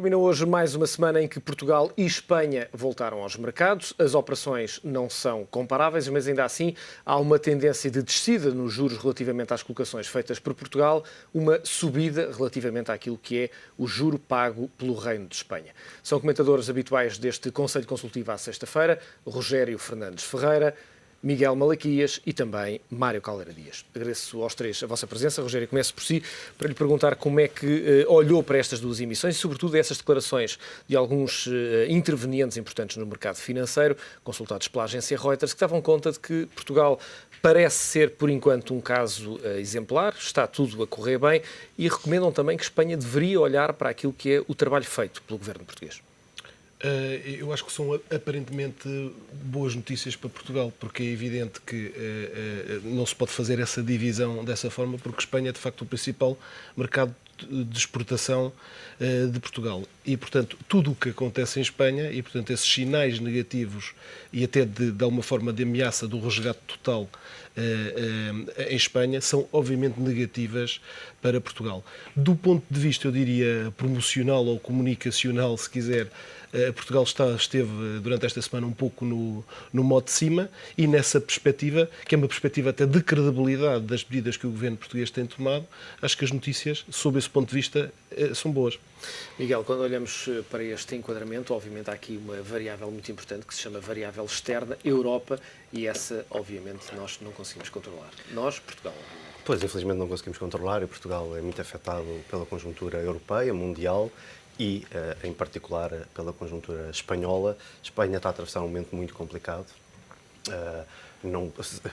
Termina hoje mais uma semana em que Portugal e Espanha voltaram aos mercados. As operações não são comparáveis, mas ainda assim há uma tendência de descida nos juros relativamente às colocações feitas por Portugal, uma subida relativamente àquilo que é o juro pago pelo Reino de Espanha. São comentadores habituais deste Conselho Consultivo à sexta-feira, Rogério Fernandes Ferreira, Miguel Malaquias e também Mário Caldeira Dias. Agradeço aos três a vossa presença. Rogério, começo por si, para lhe perguntar como é que olhou para estas duas emissões e, sobretudo, essas declarações de alguns intervenientes importantes no mercado financeiro, consultados pela agência Reuters, que davam conta de que Portugal parece ser, por enquanto, um caso exemplar, está tudo a correr bem, e recomendam também que Espanha deveria olhar para aquilo que é o trabalho feito pelo governo português. Eu acho que são aparentemente boas notícias para Portugal, porque é evidente que não se pode fazer essa divisão dessa forma, porque Espanha é de facto o principal mercado de exportação de Portugal. E, portanto, tudo o que acontece em Espanha, e, portanto, esses sinais negativos e até de alguma forma de ameaça do resgate total em Espanha, são obviamente negativas para Portugal. Do ponto de vista, eu diria, promocional ou comunicacional, se quiser, Portugal esteve durante esta semana um pouco no modo de cima, e nessa perspectiva, que é uma perspectiva até de credibilidade das medidas que o governo português tem tomado, acho que as notícias, sob esse ponto de vista, são boas. Miguel, quando olhamos para este enquadramento, obviamente há aqui uma variável muito importante que se chama variável externa, Europa, e essa, obviamente, nós não conseguimos controlar. Nós, Portugal, obviamente. Pois, infelizmente não conseguimos controlar, e Portugal é muito afetado pela conjuntura europeia, mundial, e, em particular, pela conjuntura espanhola. Espanha está a atravessar um momento muito complicado.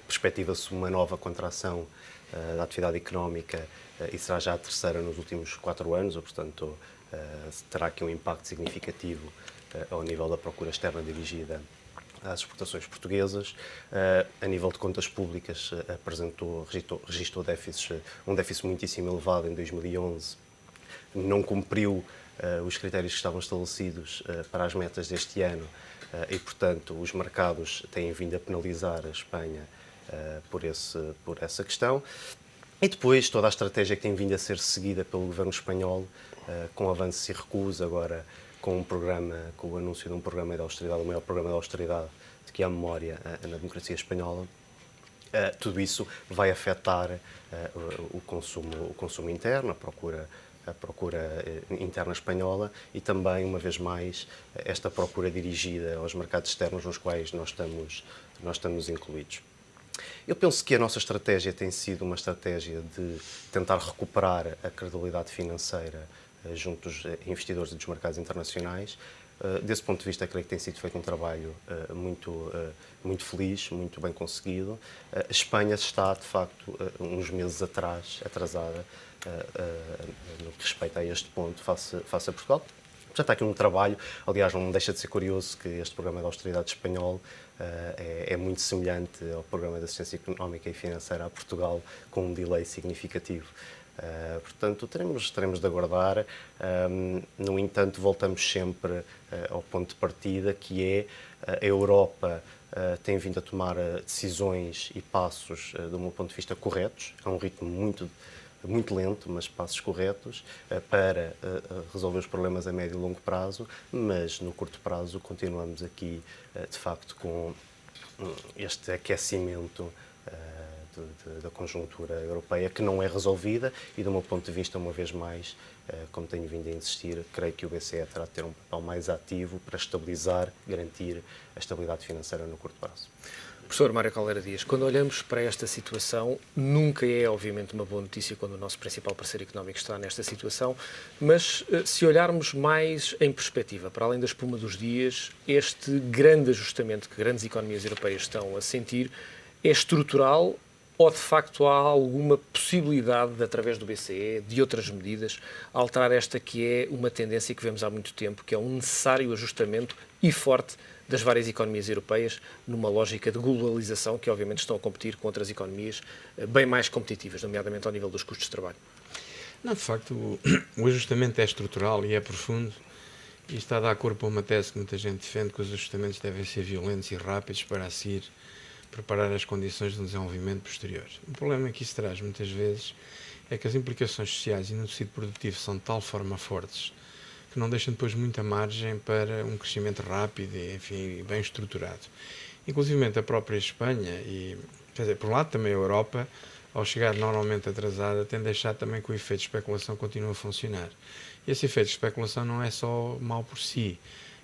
Perspectiva-se uma nova contração da atividade económica, e será já a terceira nos últimos 4 anos, ou, portanto, terá aqui um impacto significativo ao nível da procura externa dirigida às exportações portuguesas. A nível de contas públicas, registrou um déficit muitíssimo elevado em 2011, não cumpriu os critérios que estavam estabelecidos para as metas deste ano, e, portanto, os mercados têm vindo a penalizar a Espanha por essa questão. E depois toda a estratégia que tem vindo a ser seguida pelo governo espanhol, com avanços e recuos, agora com o anúncio de um programa de austeridade, o maior programa de austeridade de que há memória na democracia espanhola. Tudo isso vai afetar o consumo interno, a procura interna espanhola, e também, uma vez mais, esta procura dirigida aos mercados externos nos quais nós estamos incluídos. Eu penso que a nossa estratégia tem sido uma estratégia de tentar recuperar a credibilidade financeira junto dos investidores e dos mercados internacionais. Desse ponto de vista, creio que tem sido feito um trabalho muito feliz, muito bem conseguido. A Espanha está, de facto, uns meses atrasada no que respeita a este ponto face a Portugal. Já está aqui um trabalho. Aliás, não deixa de ser curioso que este programa de austeridade espanhol é muito semelhante ao programa de assistência económica e financeira a Portugal, com um delay significativo. Portanto, teremos de aguardar. No entanto, voltamos sempre ao ponto de partida, que é a Europa tem vindo a tomar decisões e passos, do meu ponto de vista, corretos, a um ritmo muito lento, mas passos corretos, para resolver os problemas a médio e longo prazo, mas no curto prazo continuamos aqui, de facto, com este aquecimento da conjuntura europeia, que não é resolvida, e, do meu ponto de vista, uma vez mais, como tenho vindo a insistir, creio que o BCE terá de ter um papel mais ativo para estabilizar, garantir a estabilidade financeira no curto prazo. Professor Mário Caldeira Dias, quando olhamos para esta situação, nunca é, obviamente, uma boa notícia quando o nosso principal parceiro económico está nesta situação, mas se olharmos mais em perspectiva, para além da espuma dos dias, este grande ajustamento que grandes economias europeias estão a sentir é estrutural, ou de facto há alguma possibilidade, de, através do BCE, de outras medidas, alterar esta que é uma tendência que vemos há muito tempo, que é um necessário ajustamento e forte das várias economias europeias, numa lógica de globalização que obviamente estão a competir com outras economias bem mais competitivas, nomeadamente ao nível dos custos de trabalho? Não, de facto, o ajustamento é estrutural e é profundo, e está a dar corpo a uma tese que muita gente defende, que os ajustamentos devem ser violentos e rápidos para a seguir preparar as condições de um desenvolvimento posterior. O problema que isso traz, muitas vezes, é que as implicações sociais e no tecido produtivo são de tal forma fortes que não deixam depois muita margem para um crescimento rápido e, enfim, bem estruturado. Inclusive a própria Espanha e, quer dizer, por um lado também a Europa, ao chegar normalmente atrasada, tem deixado também que o efeito de especulação continue a funcionar. E esse efeito de especulação não é só mau por si,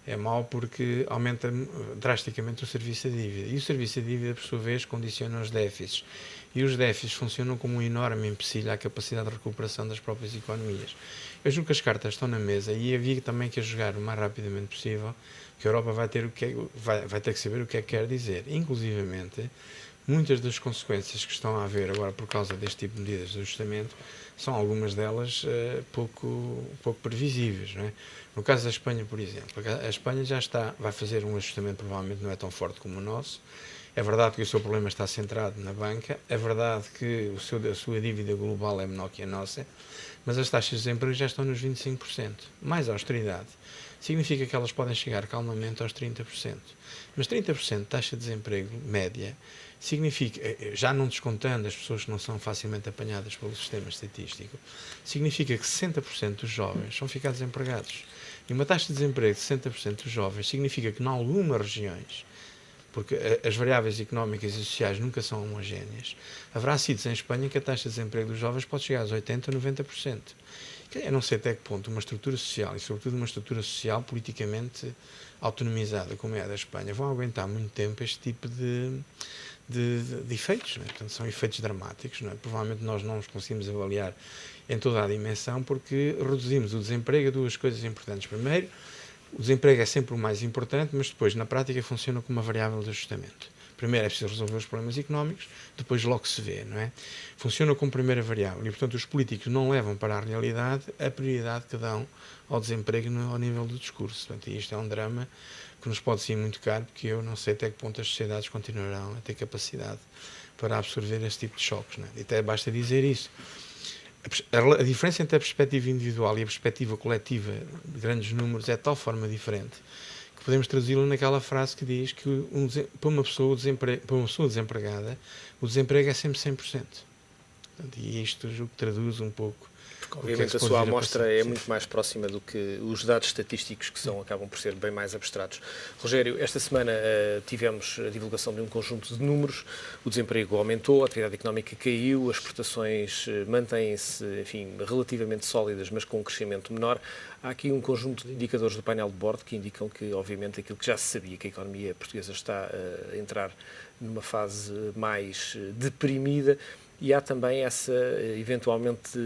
é mau porque aumenta drasticamente o serviço de dívida. E o serviço de dívida, por sua vez, condiciona os déficits. E os déficits funcionam como um enorme empecilho à capacidade de recuperação das próprias economias. Eu julgo que as cartas estão na mesa e havia também que jogar o mais rapidamente possível, que a Europa vai ter que saber o que é que quer dizer. Inclusivamente, muitas das consequências que estão a haver agora por causa deste tipo de medidas de ajustamento são algumas delas pouco previsíveis, não é? No caso da Espanha, por exemplo, a Espanha vai fazer um ajustamento, provavelmente não é tão forte como o nosso. É verdade que o seu problema está centrado na banca, é verdade que a sua dívida global é menor que a nossa, mas as taxas de desemprego já estão nos 25%. Mais austeridade significa que elas podem chegar calmamente aos 30%. Mas 30% de taxa de desemprego média significa, já não descontando as pessoas que não são facilmente apanhadas pelo sistema estatístico, significa que 60% dos jovens vão ficar desempregados. E uma taxa de desemprego de 60% dos jovens significa que, em algumas regiões, porque as variáveis económicas e sociais nunca são homogéneas, haverá sítios em Espanha que a taxa de desemprego dos jovens pode chegar aos 80% ou 90%. Eu não sei até que ponto uma estrutura social, e sobretudo uma estrutura social politicamente autonomizada, como é a da Espanha, vão aguentar muito tempo este tipo de efeitos. Não é? Portanto, são efeitos dramáticos. Não é? Provavelmente nós não os conseguimos avaliar em toda a dimensão porque reduzimos o desemprego a duas coisas importantes. Primeiro, o desemprego é sempre o mais importante, mas depois, na prática, funciona como uma variável de ajustamento. Primeiro é preciso resolver os problemas económicos, depois logo se vê, não é? Funciona como primeira variável e, portanto, os políticos não levam para a realidade a prioridade que dão ao desemprego ao nível do discurso. Portanto, isto é um drama que nos pode ser muito caro, porque eu não sei até que ponto as sociedades continuarão a ter capacidade para absorver esse tipo de choques, não é? E até basta dizer isso. A diferença entre a perspectiva individual e a perspectiva coletiva de grandes números é de tal forma diferente que podemos traduzi-la naquela frase que diz que para uma pessoa desempregada o desemprego é sempre 100%. Portanto, e isto julgo que traduz um pouco. Porque, obviamente, a sua amostra é muito mais próxima do que os dados estatísticos que acabam por ser bem mais abstratos. Rogério, esta semana tivemos a divulgação de um conjunto de números. O desemprego aumentou, a atividade económica caiu, as exportações mantêm-se, enfim, relativamente sólidas, mas com um crescimento menor. Há aqui um conjunto de indicadores do painel de bordo que indicam que, obviamente, aquilo que já se sabia, que a economia portuguesa está a entrar numa fase mais deprimida. E há também essa, eventualmente,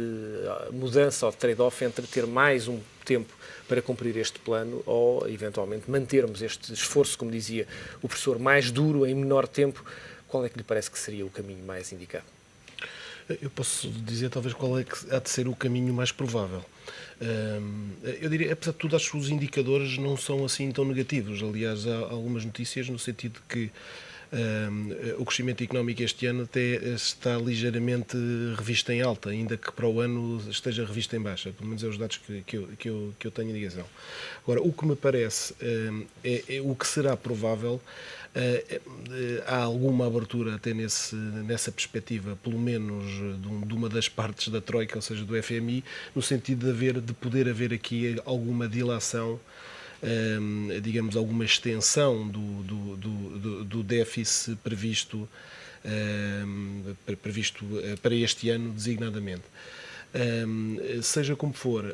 mudança ou trade-off entre ter mais um tempo para cumprir este plano ou, eventualmente, mantermos este esforço, como dizia o professor, mais duro em menor tempo. Qual é que lhe parece que seria o caminho mais indicado? Eu posso dizer, talvez, qual é que há de ser o caminho mais provável. Eu diria, apesar de tudo, acho que os indicadores não são assim tão negativos. Aliás, há algumas notícias no sentido de que o crescimento económico este ano até está ligeiramente revisto em alta, ainda que para o ano esteja revisto em baixa, pelo menos é os dados que eu tenho em ligação. Agora, o que me parece o que será provável, há alguma abertura até nessa perspectiva, pelo menos de uma das partes da Troika, ou seja, do FMI, no sentido de poder haver aqui alguma dilação, digamos, alguma extensão do déficit previsto para este ano, designadamente. Seja como for,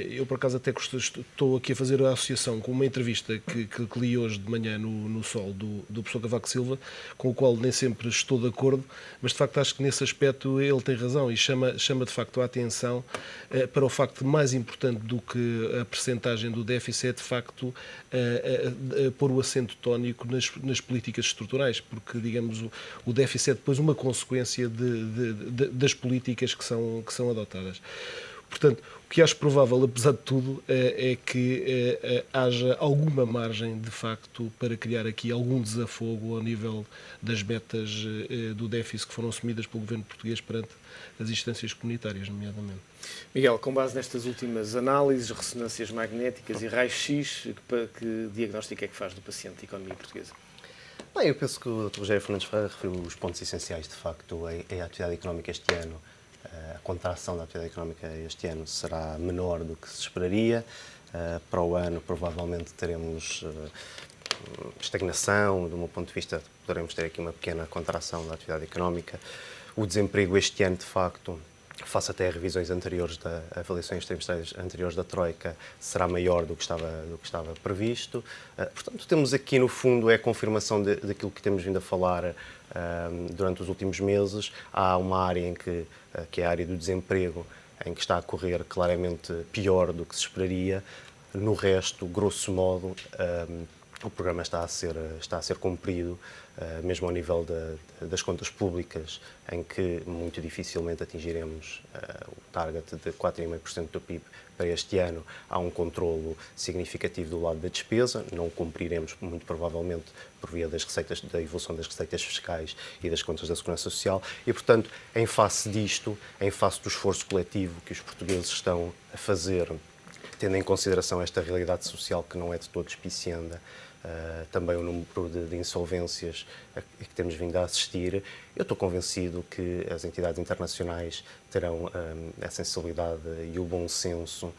eu por acaso até estou aqui a fazer a associação com uma entrevista que li hoje de manhã no Sol do professor Cavaco Silva, com o qual nem sempre estou de acordo, mas de facto acho que nesse aspecto ele tem razão e chama de facto a atenção para o facto mais importante do que a percentagem do déficit é de facto pôr o acento tónico nas políticas estruturais, porque digamos o déficit é depois uma consequência das políticas que são adotadas. Portanto, o que acho provável, apesar de tudo, é que haja alguma margem, de facto, para criar aqui algum desafogo ao nível das metas do déficit que foram assumidas pelo governo português perante as instâncias comunitárias, nomeadamente. Miguel, com base nestas últimas análises, ressonâncias magnéticas e raios-x, que diagnóstico é que faz do paciente de economia portuguesa? Bem, eu penso que o Dr. Rogério Fernandes Ferreira referiu os pontos essenciais, de facto, a atividade económica este ano. A contração da atividade económica este ano será menor do que se esperaria. para o ano provavelmente teremos estagnação, do meu ponto de vista poderemos ter aqui uma pequena contração da atividade económica. O desemprego este ano, de facto, face até a revisões anteriores, avaliações trimestrais anteriores da Troika, será maior do que estava previsto. Portanto, temos aqui, no fundo, é a confirmação daquilo que temos vindo a falar durante os últimos meses. Há uma área que é a área do desemprego, em que está a correr claramente pior do que se esperaria. No resto, grosso modo, o programa está a ser cumprido, mesmo ao nível das contas públicas, em que muito dificilmente atingiremos o target de 4,5% do PIB para este ano. Há um controlo significativo do lado da despesa, não cumpriremos muito provavelmente por via da evolução das receitas fiscais e das contas da Segurança Social e, portanto, em face disto, em face do esforço coletivo que os portugueses estão a fazer, tendo em consideração esta realidade social que não é de todo despicienda, também o número de insolvências a que temos vindo a assistir, eu estou convencido que as entidades internacionais terão a sensibilidade e o bom senso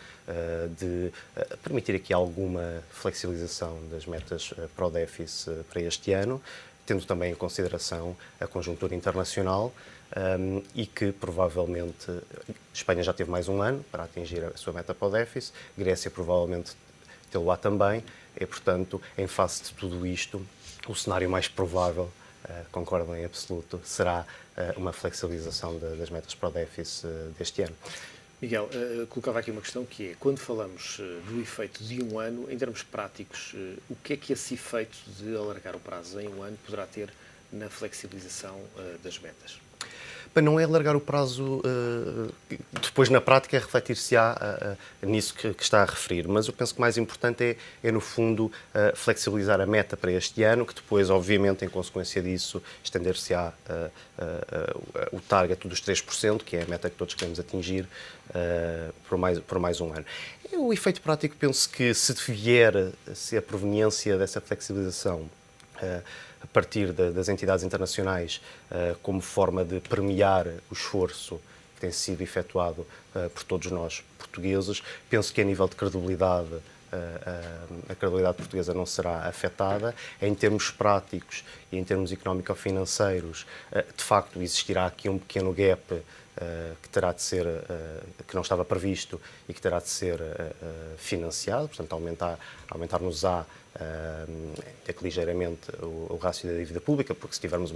de permitir aqui alguma flexibilização das metas para o déficit para este ano, tendo também em consideração a conjuntura internacional e que provavelmente Espanha já teve mais um ano para atingir a sua meta para o déficit, Grécia provavelmente tê-lo-á também, e, portanto, em face de tudo isto, o cenário mais provável, concordo em absoluto, será uma flexibilização das metas para o déficit deste ano. Miguel, colocava aqui uma questão que é, quando falamos do efeito de um ano, em termos práticos, o que é que esse efeito de alargar o prazo em um ano poderá ter na flexibilização das metas? Não é alargar o prazo, depois na prática refletir-se-á nisso que está a referir, mas eu penso que o mais importante é no fundo, flexibilizar a meta para este ano, que depois, obviamente, em consequência disso, estender-se-á o target dos 3%, que é a meta que todos queremos atingir, por mais um ano. O efeito prático, penso que se a proveniência dessa flexibilização a partir das entidades internacionais como forma de premiar o esforço que tem sido efetuado por todos nós portugueses. Penso que a nível de credibilidade, a credibilidade portuguesa não será afetada. Em termos práticos e em termos económico-financeiros, de facto existirá aqui um pequeno gap que terá de ser, que não estava previsto e que terá de ser financiado, portanto aumentar-nos-á ligeiramente o rácio da dívida pública, porque se tivermos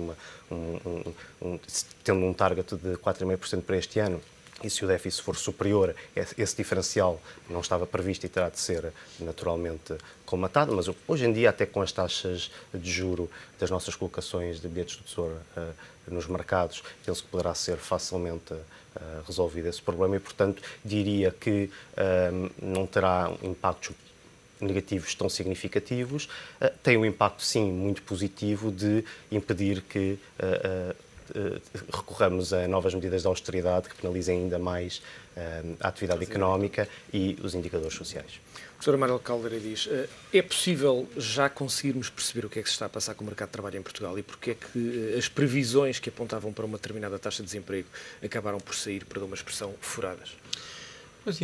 tendo um target de 4,5% para este ano, e se o déficit for superior, esse diferencial não estava previsto e terá de ser naturalmente colmatado, mas hoje em dia, até com as taxas de juro das nossas colocações de bilhetes do Tesouro nos mercados, penso que poderá ser facilmente resolvido esse problema e, portanto, diria que não terá impactos negativos tão significativos. Tem um impacto, sim, muito positivo de impedir que recorramos a novas medidas de austeridade que penalizem ainda mais a atividade económica e os indicadores sociais. O Sr. Amarelo Caldeira diz, é possível já conseguirmos perceber o que é que se está a passar com o mercado de trabalho em Portugal e porque é que as previsões que apontavam para uma determinada taxa de desemprego acabaram por sair, perdão, uma expressão, furadas? Mas,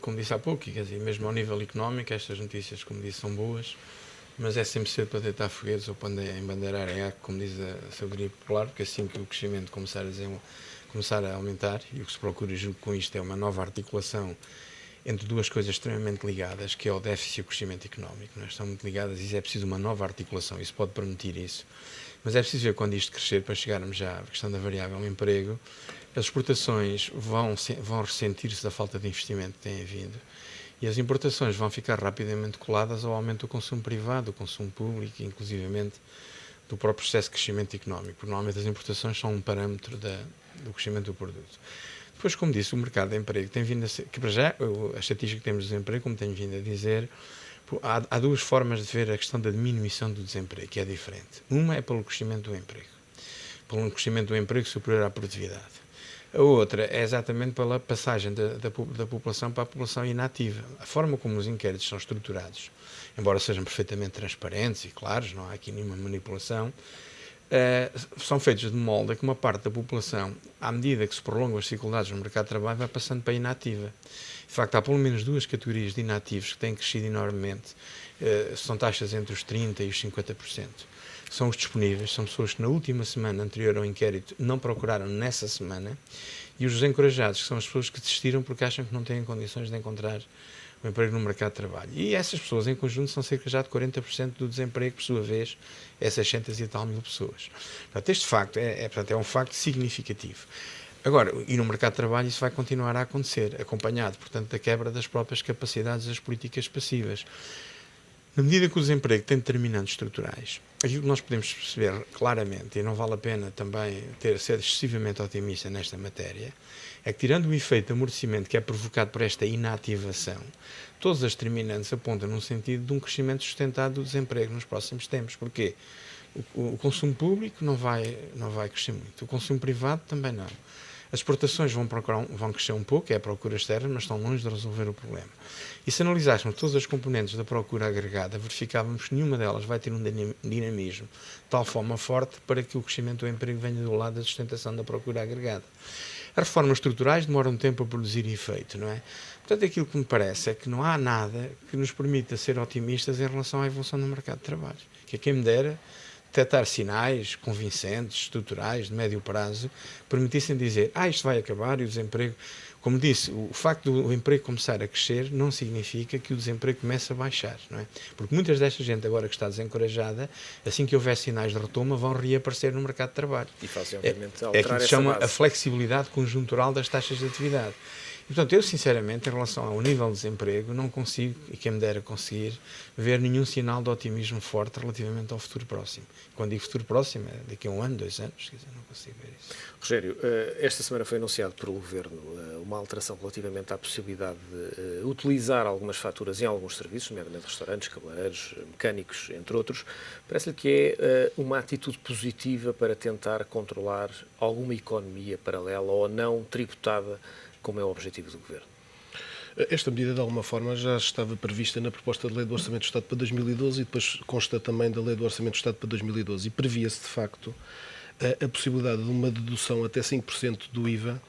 como disse há pouco, quer dizer, mesmo ao nível económico, estas notícias, como disse, são boas, mas é sempre cedo para deitar foguetes ou para embandeirar em arco, como diz a sabedoria popular, porque assim que o crescimento começar a aumentar, e o que se procura, julgo, com isto é uma nova articulação entre duas coisas extremamente ligadas, que é o déficit e o crescimento económico. Não é? Estão muito ligadas e é preciso uma nova articulação, isso pode permitir isso. Mas é preciso ver quando isto crescer, para chegarmos já à questão da variável emprego, as exportações vão ressentir-se da falta de investimento que têm havido e as importações vão ficar rapidamente coladas ao aumento do consumo privado, do consumo público, inclusivamente do próprio processo de crescimento económico, porque normalmente as importações são um parâmetro do crescimento do produto. Depois, como disse, o mercado de emprego tem vindo a ser, que para já, a estatística que temos de desemprego, como tenho vindo a dizer, há duas formas de ver a questão da diminuição do desemprego, que é diferente. Uma é pelo crescimento do emprego, pelo crescimento do emprego superior à produtividade. A outra é exatamente pela passagem da população para a população inativa. A forma como os inquéritos são estruturados, embora sejam perfeitamente transparentes e claros, não há aqui nenhuma manipulação, são feitos de molde a que uma parte da população, à medida que se prolongam as dificuldades no mercado de trabalho, vai passando para inativa. De facto, há pelo menos duas categorias de inativos que têm crescido enormemente. São taxas entre os 30% e os 50%. São os disponíveis, são pessoas que na última semana anterior ao inquérito não procuraram nessa semana, e os desencorajados, que são as pessoas que desistiram porque acham que não têm condições de encontrar um emprego no mercado de trabalho. E essas pessoas, em conjunto, são cerca já de 40% do desemprego, por sua vez, é 600 e tal mil pessoas. Portanto, este facto é um facto significativo. Agora, e no mercado de trabalho isso vai continuar a acontecer, acompanhado, portanto, da quebra das próprias capacidades das políticas passivas. Na medida que o desemprego tem determinantes estruturais, aquilo que nós podemos perceber claramente, e não vale a pena também ser excessivamente otimista nesta matéria, é que, tirando o efeito de amortecimento que é provocado por esta inativação, todas as determinantes apontam no sentido de um crescimento sustentado do desemprego nos próximos tempos. Porquê? O consumo público não vai crescer muito, o consumo privado também não. As exportações vão crescer um pouco, é a procura externa, mas estão longe de resolver o problema. E se analisássemos todas as componentes da procura agregada, verificávamos que nenhuma delas vai ter um dinamismo de tal forma forte para que o crescimento do emprego venha do lado da sustentação da procura agregada. As reformas estruturais demoram um tempo a produzir efeito, não é? Portanto, aquilo que me parece é que não há nada que nos permita ser otimistas em relação à evolução do mercado de trabalho. Que quem me dera detectar sinais convincentes, estruturais, de médio prazo, permitissem dizer, isto vai acabar e o desemprego... Como disse, o facto do emprego começar a crescer não significa que o desemprego comece a baixar, não é? Porque muitas desta gente agora que está desencorajada, assim que houver sinais de retoma, vão reaparecer no mercado de trabalho. E fazem, obviamente, é aquilo que se chama a flexibilidade conjuntural das taxas de atividade. E, portanto, eu, sinceramente, em relação ao nível de desemprego, não consigo, e quem me dera conseguir, ver nenhum sinal de otimismo forte relativamente ao futuro próximo. Quando digo futuro próximo, é daqui a 1 ano, 2 anos, quer dizer, não consigo ver isso. Rogério, esta semana foi anunciado pelo Governo uma alteração relativamente à possibilidade de utilizar algumas faturas em alguns serviços, nomeadamente restaurantes, cabeleireiros, mecânicos, entre outros. Parece-lhe que é uma atitude positiva para tentar controlar alguma economia paralela ou não tributada, como é o objetivo do Governo? Esta medida, de alguma forma, já estava prevista na proposta de Lei do Orçamento do Estado para 2012 e depois consta também da Lei do Orçamento do Estado para 2012. E previa-se, de facto, a possibilidade de uma dedução até 5% do IVA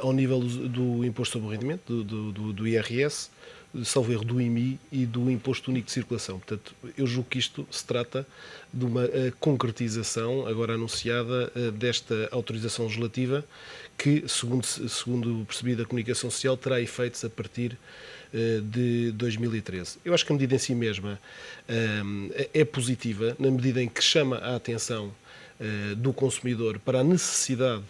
ao nível do Imposto sobre o Rendimento, do IRS, salvo erro, do IMI e do Imposto Único de Circulação. Portanto, eu julgo que isto se trata de uma concretização, agora anunciada, desta autorização legislativa que, segundo percebi da comunicação social, terá efeitos a partir de 2013. Eu acho que a medida em si mesma é positiva, na medida em que chama a atenção do consumidor para a necessidade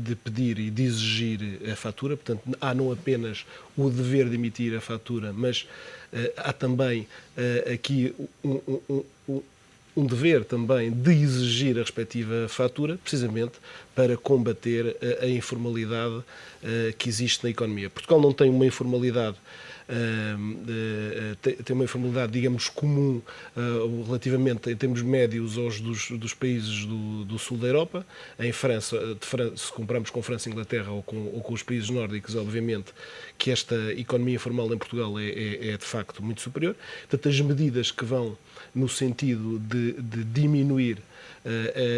de pedir e de exigir a fatura. Portanto, há não apenas o dever de emitir a fatura, mas há também aqui um dever também de exigir a respectiva fatura, precisamente para combater a informalidade que existe na economia. Portugal não tem uma informalidade tem uma informalidade, digamos, comum relativamente, em termos médios, aos dos países do sul da Europa. Em França, se comparamos com França e Inglaterra ou com os países nórdicos, obviamente, que esta economia informal em Portugal é de facto muito superior. Portanto, as medidas que vão no sentido de diminuir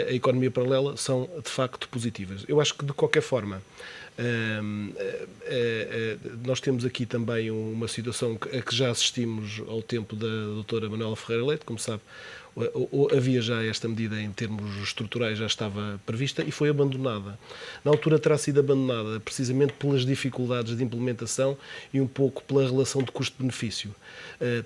a economia paralela são de facto positivas. Eu acho que, de qualquer forma, nós temos aqui também uma situação a que já assistimos ao tempo da doutora Manuela Ferreira Leite. Como sabe, havia já esta medida em termos estruturais, já estava prevista e foi abandonada. Na altura terá sido abandonada precisamente pelas dificuldades de implementação e um pouco pela relação de custo-benefício.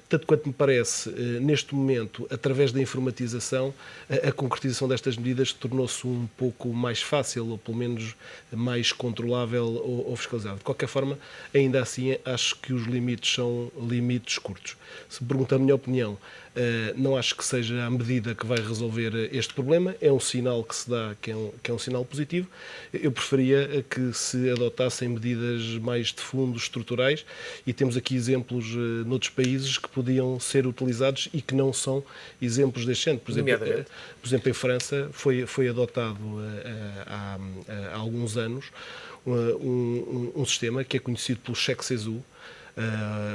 Tanto quanto me parece, neste momento, através da informatização, a concretização destas medidas tornou-se um pouco mais fácil, ou pelo menos mais controlável ou fiscalizável. De qualquer forma, ainda assim, acho que os limites são limites curtos. Se me pergunta a minha opinião, não acho que seja a medida que vai resolver este problema. É um sinal que se dá, que é um sinal positivo. Eu preferia que se adotassem medidas mais de fundo, estruturais, e temos aqui exemplos noutros países que podiam ser utilizados e que não são exemplos deste género. Por exemplo, em França foi adotado há alguns anos um sistema que é conhecido pelo cheque CESU,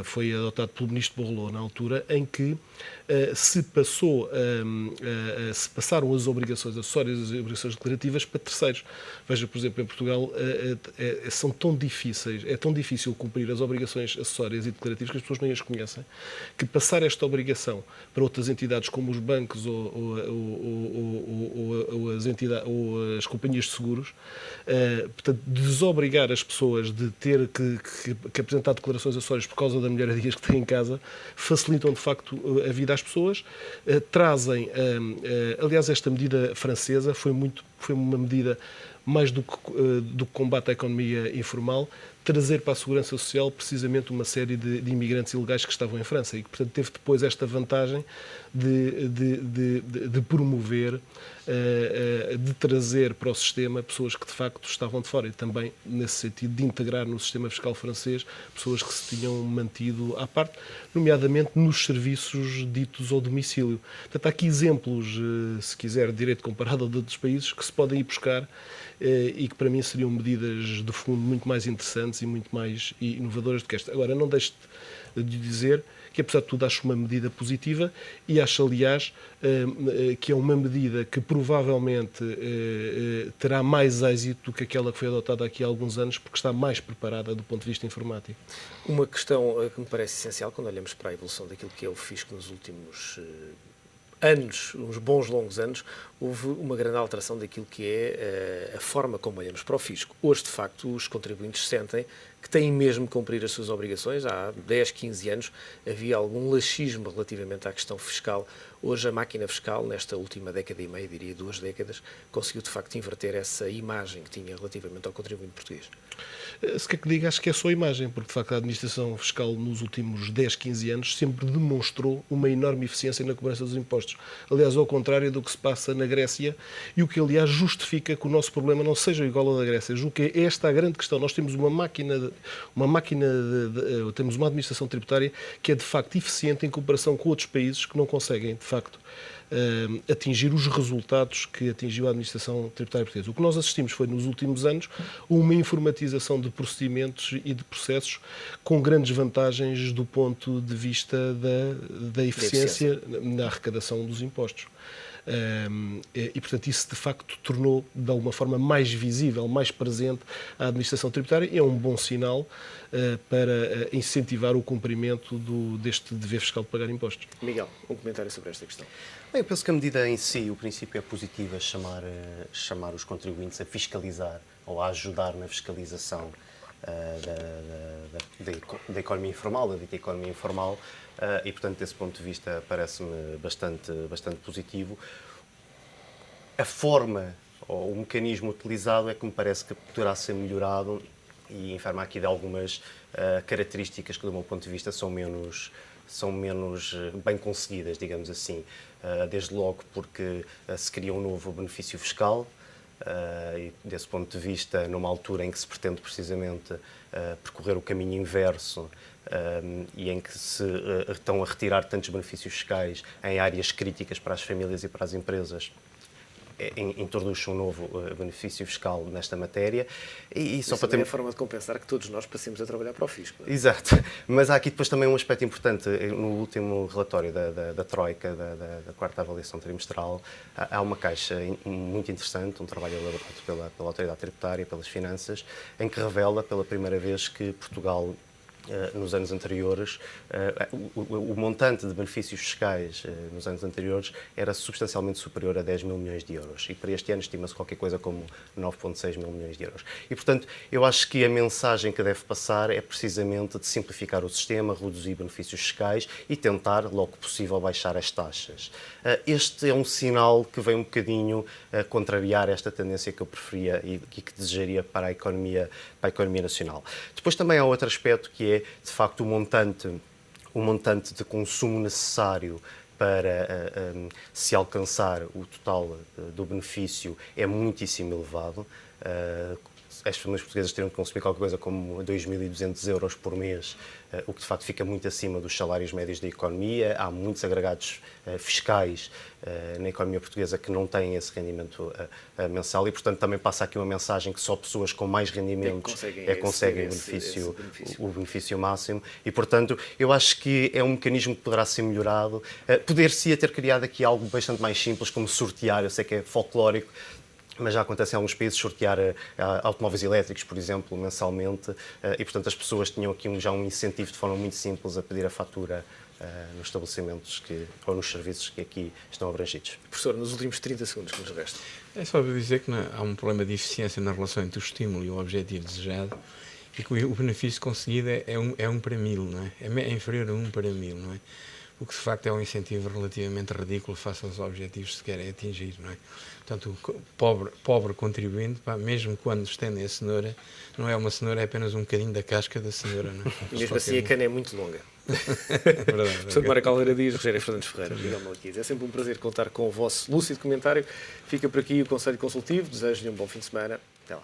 foi adotado pelo Ministro Borrelot na altura, em que se passaram as obrigações acessórias e as obrigações declarativas para terceiros. Veja, por exemplo, em Portugal são tão difíceis, é tão difícil cumprir as obrigações acessórias e declarativas que as pessoas nem as conhecem, que passar esta obrigação para outras entidades como os bancos ou as companhias de seguros, portanto, desobrigar as pessoas de ter que apresentar declarações acessórias por causa da melhoria que têm em casa, facilitam de facto a vida às pessoas, trazem, aliás, esta medida francesa foi uma medida mais do que combate à economia informal, trazer para a Segurança Social precisamente uma série de imigrantes ilegais que estavam em França e que, portanto, teve depois esta vantagem de promover, de trazer para o sistema pessoas que, de facto, estavam de fora e também, nesse sentido, de integrar no sistema fiscal francês pessoas que se tinham mantido à parte, nomeadamente nos serviços ditos ao domicílio. Portanto, há aqui exemplos, se quiser, de direito comparado a de outros países que se podem ir buscar e que para mim seriam medidas de fundo muito mais interessantes e muito mais inovadoras do que esta. Agora, não deixe de dizer que, apesar de tudo, acho uma medida positiva e acho, aliás, que é uma medida que provavelmente terá mais êxito do que aquela que foi adotada aqui há alguns anos, porque está mais preparada do ponto de vista informático. Uma questão que me parece essencial quando olhamos para a evolução daquilo que é o fisco nos últimos anos, uns bons longos anos, houve uma grande alteração daquilo que é a forma como olhamos para o fisco. Hoje, de facto, os contribuintes sentem que têm mesmo que cumprir as suas obrigações. Há 10, 15 anos havia algum laxismo relativamente à questão fiscal. Hoje a máquina fiscal, nesta última década e meia, diria 2 décadas, conseguiu de facto inverter essa imagem que tinha relativamente ao contribuinte português. Se quer que diga, acho que é só a imagem, porque de facto a administração fiscal nos últimos 10, 15 anos sempre demonstrou uma enorme eficiência na cobrança dos impostos. Aliás, ao contrário do que se passa na Grécia, e o que aliás justifica que o nosso problema não seja igual ao da Grécia. Julgo que é esta a grande questão. Nós temos temos uma administração tributária que é de facto eficiente em comparação com outros países que não conseguem de facto atingir os resultados que atingiu a administração tributária portuguesa. O que nós assistimos foi, nos últimos anos, uma informatização de procedimentos e de processos com grandes vantagens do ponto de vista da eficiência na arrecadação dos impostos. E, portanto, isso de facto tornou de alguma forma mais visível, mais presente a administração tributária e é um bom sinal para incentivar o cumprimento deste dever fiscal de pagar impostos. Miguel, um comentário sobre esta questão. Bem, eu penso que a medida em si, o princípio é positivo, chamar os contribuintes a fiscalizar ou a ajudar na fiscalização da economia informal, da dita economia informal, e, portanto, desse ponto de vista, parece-me bastante positivo. A forma ou o mecanismo utilizado é que me parece que poderá ser melhorado e informa aqui de algumas características que, do meu ponto de vista, são menos bem conseguidas, digamos assim. Desde logo porque se cria um novo benefício fiscal, e desse ponto de vista, numa altura em que se pretende precisamente percorrer o caminho inverso e em que se estão a retirar tantos benefícios fiscais em áreas críticas para as famílias e para as empresas, introduz um novo benefício fiscal nesta matéria. E só isso para ter é a forma de compensar que todos nós passemos a trabalhar para o fisco. Exato. Mas há aqui depois também um aspecto importante. No último relatório da Troika, da quarta avaliação trimestral, há uma caixa muito interessante, um trabalho elaborado pela Autoridade Tributária, pelas Finanças, em que revela pela primeira vez que Portugal, nos anos anteriores, o montante de benefícios fiscais nos anos anteriores era substancialmente superior a 10 mil milhões de euros. E para este ano estima-se qualquer coisa como 9,6 mil milhões de euros. E, portanto, eu acho que a mensagem que deve passar é precisamente de simplificar o sistema, reduzir benefícios fiscais e tentar, logo que possível, baixar as taxas. Este é um sinal que vem um bocadinho contrariar esta tendência que eu preferia e que desejaria para a economia nacional. Depois também há outro aspecto que é, de facto, o montante de consumo necessário para se alcançar o total do benefício é muitíssimo elevado. as famílias portuguesas teriam de consumir qualquer coisa como 2.200 euros por mês, o que de facto fica muito acima dos salários médios da economia. Há muitos agregados fiscais na economia portuguesa que não têm esse rendimento mensal e, portanto, também passa aqui uma mensagem que só pessoas com mais rendimentos conseguem o benefício máximo e, portanto, eu acho que é um mecanismo que poderá ser melhorado. Poder-se ter criado aqui algo bastante mais simples, como sortear, eu sei que é folclórico, mas já acontece em alguns países sortear automóveis elétricos, por exemplo, mensalmente, e, portanto, as pessoas tinham aqui já um incentivo de forma muito simples a pedir a fatura nos estabelecimentos ou nos serviços que aqui estão abrangidos. Professor, nos últimos 30 segundos que nos restam. É só para dizer que há um problema de eficiência na relação entre o estímulo e o objetivo desejado e que o benefício conseguido é 1 para 1000, não é? É inferior a 1 para 1000, não é? O que de facto é um incentivo relativamente ridículo face aos objetivos que se querem atingir, não é? Portanto, o pobre contribuinte, mesmo quando estende a cenoura, não é uma cenoura, é apenas um bocadinho da casca da cenoura, não é? E mesmo assim a cana é muito longa. Verdade. Portanto, Mário Caldeira Dias, Rogério Fernandes Ferreira, Miguel Malaquias. É sempre um prazer contar com o vosso lúcido comentário. Fica por aqui o Conselho Consultivo. Desejo-lhe um bom fim de semana. Até lá.